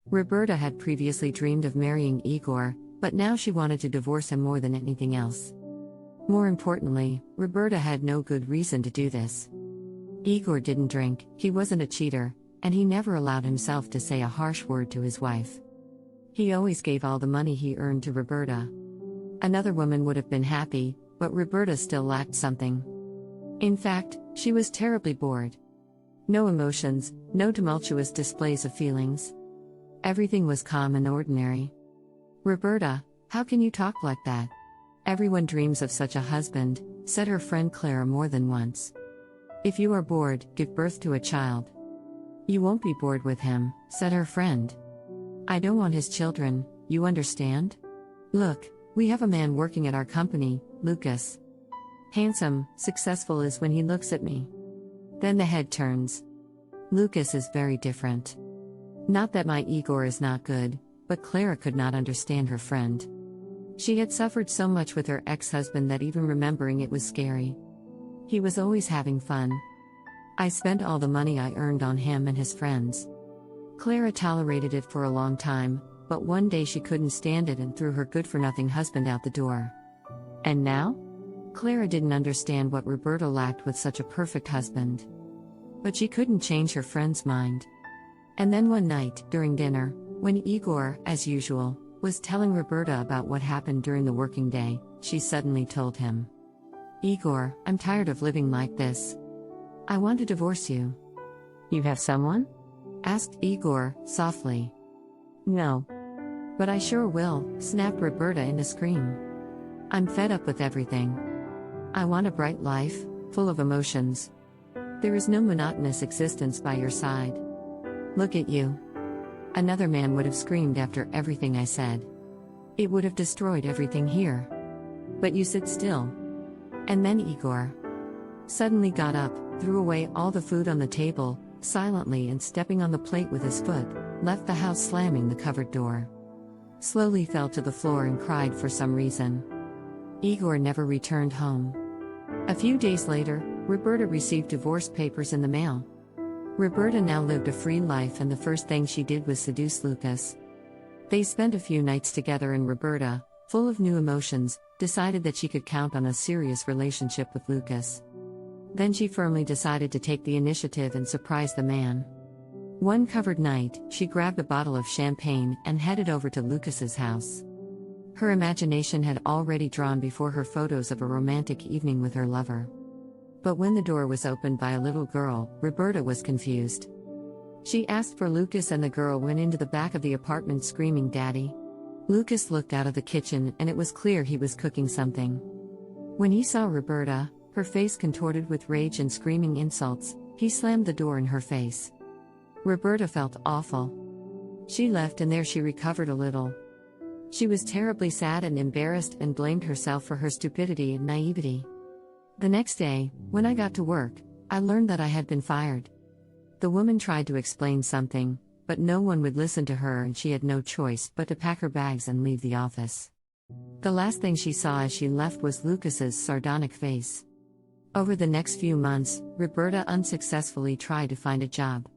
Roberta had previously dreamed of marrying Igor, but now she wanted to divorce him more than anything else. More importantly, Roberta had no good reason to do this. Igor didn't drink, he wasn't a cheater, and he never allowed himself to say a harsh word to his wife. He always gave all the money he earned to Roberta. Another woman would have been happy, but Roberta still lacked something. In fact, she was terribly bored. No emotions, no tumultuous displays of feelings. Everything was calm and ordinary. "Roberta, how can you talk like that? Everyone dreams of such a husband," said her friend Clara more than once. "If you are bored, give birth to a child." "You won't be bored with him," said her friend. "I don't want his children, you understand? Look, we have a man working at our company, Lucas. Handsome, successful is when he looks at me. Then the head turns. Lucas is very different. Not that my Igor is not good," but Clara could not understand her friend. She had suffered so much with her ex-husband that even remembering it was scary. He was always having fun. "I spent all the money I earned on him and his friends." Clara tolerated it for a long time, but one day she couldn't stand it and threw her good-for-nothing husband out the door. And now? Clara didn't understand what Roberta lacked with such a perfect husband. But she couldn't change her friend's mind. And then one night, during dinner, when Igor, as usual, was telling Roberta about what happened during the working day, she suddenly told him, "Igor, I'm tired of living like this. I want to divorce you." "You have someone?" asked Igor, softly. "No. But I sure will," snapped Roberta in a scream. "I'm fed up with everything. I want a bright life, full of emotions. There is no monotonous existence by your side. Look at you." Another man would have screamed after everything I said. It would have destroyed everything here. But you sit still. And then Igor suddenly got up, threw away all the food on the table, silently and stepping on the plate with his foot, left the house slamming the cupboard door. Slowly fell to the floor and cried for some reason. Igor never returned home. A few days later, Roberta received divorce papers in the mail. Roberta now lived a free life, and the first thing she did was seduce Lucas. They spent a few nights together, and Roberta, full of new emotions, decided that she could count on a serious relationship with Lucas. Then she firmly decided to take the initiative and surprise the man. One covered night, she grabbed a bottle of champagne and headed over to Lucas's house. Her imagination had already drawn before her photos of a romantic evening with her lover. But when the door was opened by a little girl, Roberta was confused. She asked for Lucas, and the girl went into the back of the apartment screaming, "Daddy!" Lucas looked out of the kitchen, and it was clear he was cooking something. When he saw Roberta, her face contorted with rage and screaming insults, he slammed the door in her face. Roberta felt awful. She left, and there she recovered a little. She was terribly sad and embarrassed and blamed herself for her stupidity and naivety. The next day, when I got to work, I learned that I had been fired. The woman tried to explain something, but no one would listen to her, and she had no choice but to pack her bags and leave the office. The last thing she saw as she left was Lucas's sardonic face. Over the next few months, Roberta unsuccessfully tried to find a job.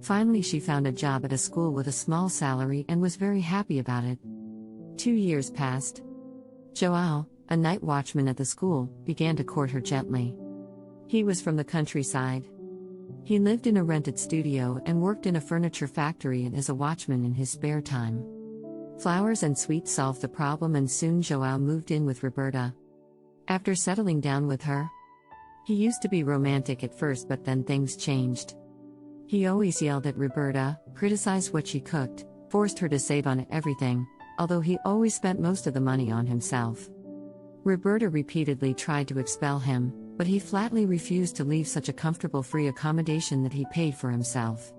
Finally, she found a job at a school with a small salary and was very happy about it. 2 years passed. Joao, a night watchman at the school, began to court her gently. He was from the countryside. He lived in a rented studio and worked in a furniture factory and as a watchman in his spare time. Flowers and sweets solved the problem, and soon Joao moved in with Roberta. After settling down with her, he used to be romantic at first, but then things changed. He always yelled at Roberta, criticized what she cooked, forced her to save on everything, although he always spent most of the money on himself. Roberta repeatedly tried to expel him, but he flatly refused to leave such a comfortable free accommodation that he paid for himself.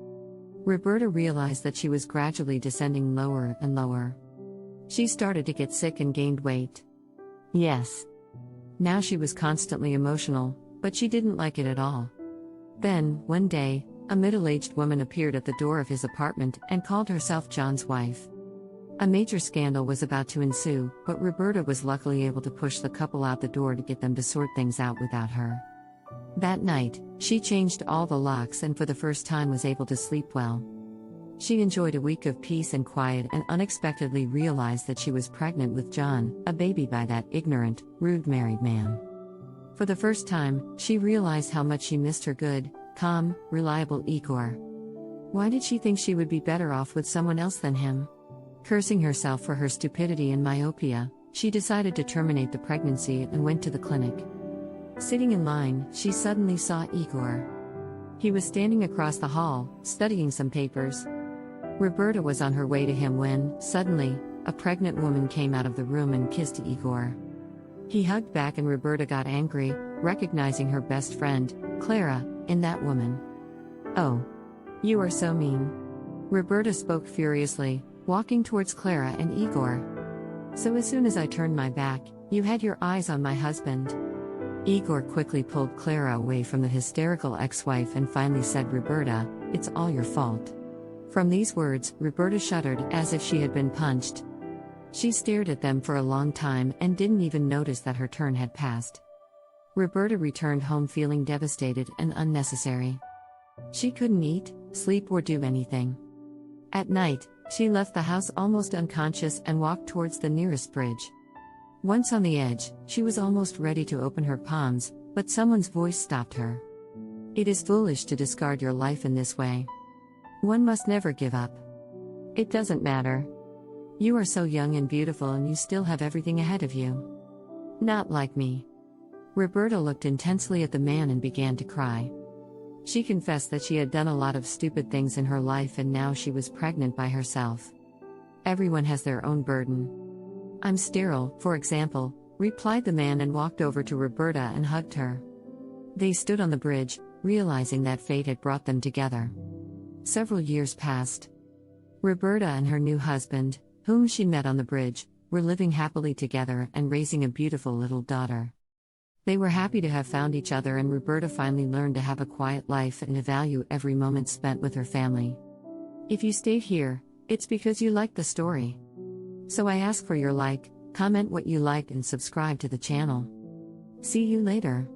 Roberta realized that she was gradually descending lower and lower. She started to get sick and gained weight. Yes. Now she was constantly emotional, but she didn't like it at all. Then, one day, a middle-aged woman appeared at the door of his apartment and called herself John's wife. A major scandal was about to ensue, but Roberta was luckily able to push the couple out the door to get them to sort things out without her. That night, she changed all the locks and for the first time was able to sleep well. She enjoyed a week of peace and quiet and unexpectedly realized that she was pregnant with John, a baby by that ignorant, rude married man. For the first time, she realized how much she missed her good, calm, reliable Igor. Why did she think she would be better off with someone else than him? Cursing herself for her stupidity and myopia, she decided to terminate the pregnancy and went to the clinic. Sitting in line, she suddenly saw Igor. He was standing across the hall, studying some papers. Roberta was on her way to him when, suddenly, a pregnant woman came out of the room and kissed Igor. He hugged back and Roberta got angry, recognizing her best friend, Clara, in that woman. "Oh. You are so mean." Roberta spoke furiously, walking towards Clara and Igor. "So as soon as I turned my back, you had your eyes on my husband." Igor quickly pulled Clara away from the hysterical ex-wife and finally said, "Roberta, it's all your fault." From these words, Roberta shuddered as if she had been punched. She stared at them for a long time and didn't even notice that her turn had passed. Roberta returned home feeling devastated and unnecessary. She couldn't eat, sleep, or do anything. At night, she left the house almost unconscious and walked towards the nearest bridge. Once on the edge, she was almost ready to open her palms, but someone's voice stopped her. "It is foolish to discard your life in this way. One must never give up. It doesn't matter. You are so young and beautiful and you still have everything ahead of you. Not like me." Roberta looked intensely at the man and began to cry. She confessed that she had done a lot of stupid things in her life and now she was pregnant by herself. Everyone has their own burden. "I'm sterile, for example," replied the man and walked over to Roberta and hugged her. They stood on the bridge, realizing that fate had brought them together. Several years passed. Roberta and her new husband, whom she met on the bridge, were living happily together and raising a beautiful little daughter. They were happy to have found each other and Roberta finally learned to have a quiet life and to value every moment spent with her family. If you stayed here, it's because you liked the story. So I ask for your like, comment what you liked and subscribe to the channel. See you later.